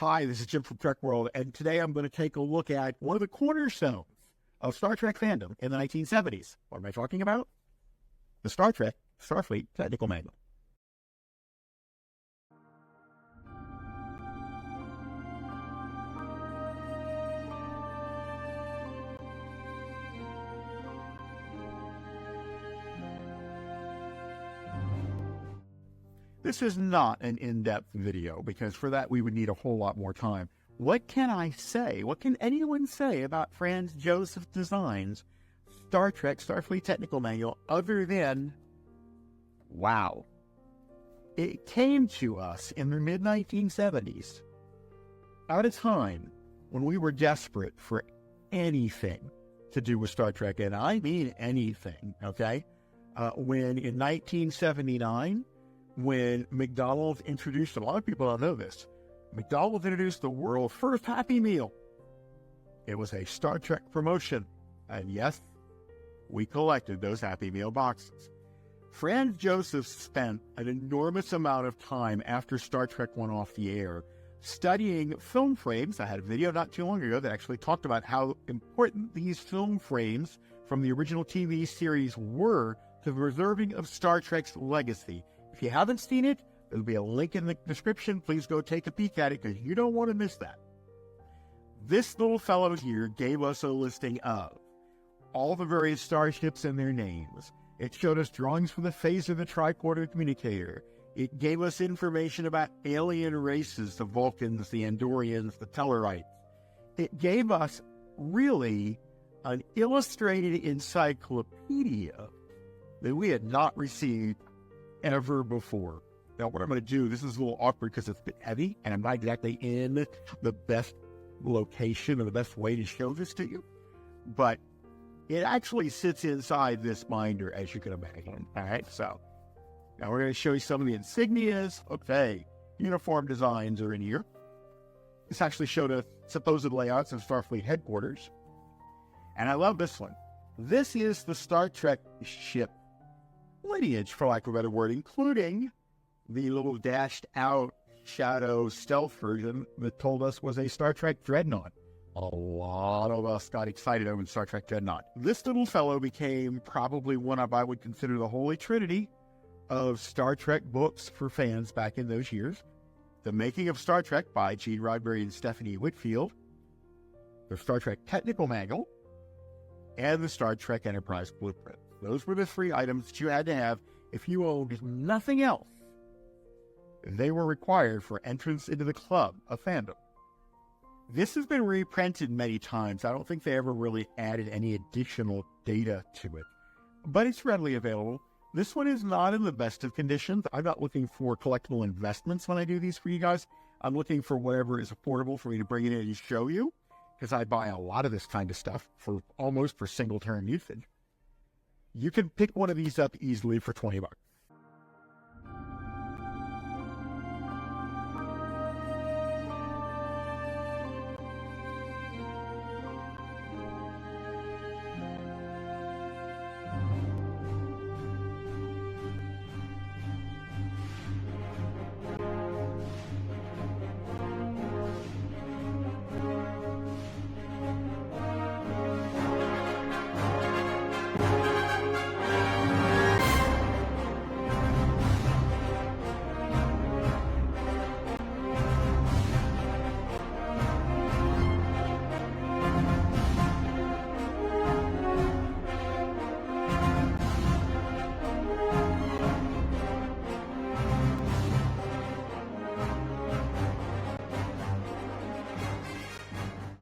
Hi, this is Jim from TrekWorld, and today I'm going to take a look at one of the cornerstones of Star Trek fandom in the 1970s. What am I talking about? The Star Trek Starfleet Technical Manual. This is not an in-depth video, because for that we would need a whole lot more time. What can I say? What can anyone say about Franz Josef Design's Star Trek Starfleet Technical Manual other than, wow. It came to us in the mid-1970s at a time when we were desperate for anything to do with Star Trek, and I mean anything, okay? When in 1979, when McDonald's introduced, a lot of people don't know this, McDonald's introduced the world's first Happy Meal. It was a Star Trek promotion, and yes, we collected those Happy Meal boxes. Franz Josef spent an enormous amount of time after Star Trek went off the air studying film frames. I had a video not too long ago that actually talked about how important these film frames from the original TV series were to the preserving of Star Trek's legacy. If you haven't seen it, there'll be a link in the description. Please go take a peek at it, because you don't want to miss that. This little fellow here gave us a listing of all the various starships and their names. It showed us drawings for the phaser, the tricorder communicator. It gave us information about alien races, the Vulcans, the Andorians, the Tellarites. It gave us really an illustrated encyclopedia that we had not received ever before. Now, what I'm going to do, this is a little awkward because it's a bit heavy, and I'm not exactly in the best location or the best way to show this to you, but it actually sits inside this binder, as you can imagine. All right, so now we're going to show you some of the insignias. Okay, uniform designs are in here. This actually showed us supposed layouts of Starfleet headquarters, and I love this one. This is the Star Trek ship lineage, for lack of a better word, including the little dashed out shadow stealth version that told us was a Star Trek dreadnought. A lot of us got excited over Star Trek dreadnought. This little fellow became probably one of, I would consider, the holy trinity of Star Trek books for fans back in those years. The Making of Star Trek by Gene Roddenberry and Stephanie Whitfield, the Star Trek Technical Manual, and the Star Trek Enterprise Blueprint. Those were the three items that you had to have if you owned nothing else. They were required for entrance into the club of fandom. This has been reprinted many times. I don't think they ever really added any additional data to it, but it's readily available. This one is not in the best of conditions. I'm not looking for collectible investments when I do these for you guys. I'm looking for whatever is affordable for me to bring it in and show you, because I buy a lot of this kind of stuff for almost for single-term usage. You can pick one of these up easily for $20.